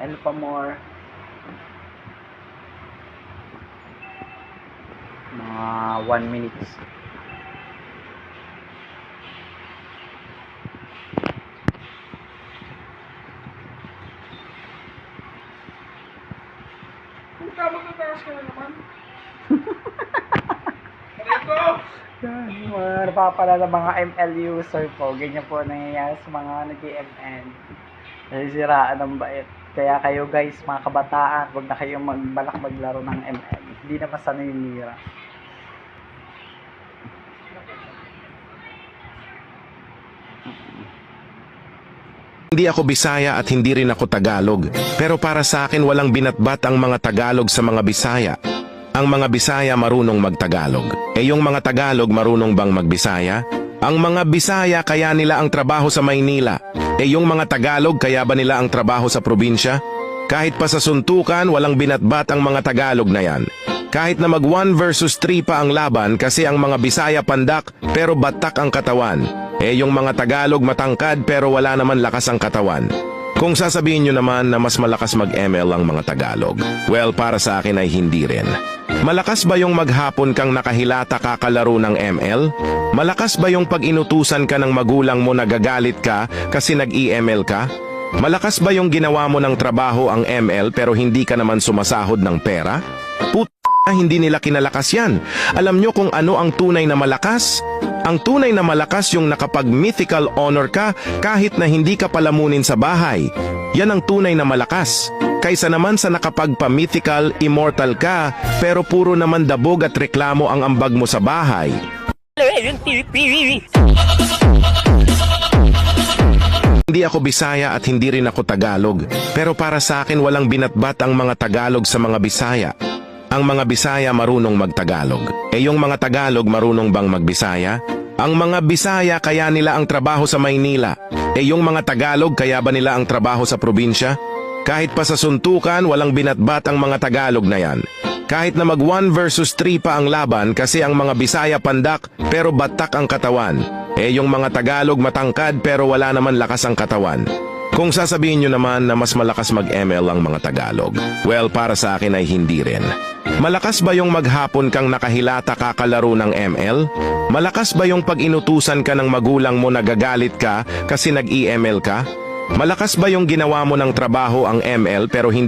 Alpha more. Mga 1 minutes. Puta, magtatakas ka na naman. Rico! Yan, mga napapalala mga ML user po. Ganyan po nangyayari sa mga nag-MN. Nasisiraan ng bait. Kaya kayo guys, mga kabataan, huwag na kayong magbalak maglaro ng ML. Hindi naman sa naninira. Hindi ako Bisaya at hindi rin ako Tagalog, pero para sa akin walang binatbat ang mga Tagalog sa mga Bisaya. Ang mga Bisaya marunong magtagalog. Yung mga Tagalog marunong bang magbisaya? Ang mga Bisaya kaya nila ang trabaho sa Maynila. Yung mga Tagalog kaya ba nila ang trabaho sa probinsya? Kahit pa sa suntukan, walang binatbat ang mga Tagalog na yan. Kahit na mag 1 versus 3 pa ang laban kasi ang mga Bisaya pandak pero batak ang katawan. Yung mga Tagalog matangkad pero wala naman lakas ang katawan. Kung sasabihin nyo naman na mas malakas mag-ML ang mga Tagalog, well, para sa akin ay hindi rin. Malakas ba yung maghapon kang nakahilata kakalaro ng ML? Malakas ba yung pag inutusan ka ng magulang mo nagagalit ka kasi nag-EML ka? Malakas ba yung ginawa mo ng trabaho ang ML pero hindi ka naman sumasahod ng pera? Hindi nila kinalakas yan. Alam nyo kung ano ang tunay na malakas? Ang tunay na malakas yung nakapag-mythical honor ka kahit na hindi ka palamunin sa bahay. Yan ang tunay na malakas. Kaysa naman sa nakapagpa-mythical, immortal ka, pero puro naman dabog at reklamo ang ambag mo sa bahay. Hindi ako Bisaya at hindi rin ako Tagalog, pero para sa akin walang binatbat ang mga Tagalog sa mga Bisaya. Ang mga Bisaya marunong magtagalog. Yung mga Tagalog marunong bang magbisaya? Ang mga Bisaya kaya nila ang trabaho sa Maynila. Yung mga Tagalog kaya ba nila ang trabaho sa probinsya? Kahit pa sa suntukan, walang binatbat ang mga Tagalog na yan. Kahit na mag 1 versus 3 pa ang laban kasi ang mga Bisaya pandak pero batak ang katawan. Yung mga Tagalog matangkad pero wala naman lakas ang katawan. Kung sasabihin nyo naman na mas malakas mag-ML ang mga Tagalog, well, para sa akin ay hindi rin. Malakas ba yung maghapon kang nakahilata kakalaro ng ML? Malakas ba yung pag inutusan ka ng magulang mo nagagalit ka kasi nag-EML ka? Malakas ba yung ginawa mo ng trabaho ang ML pero hindi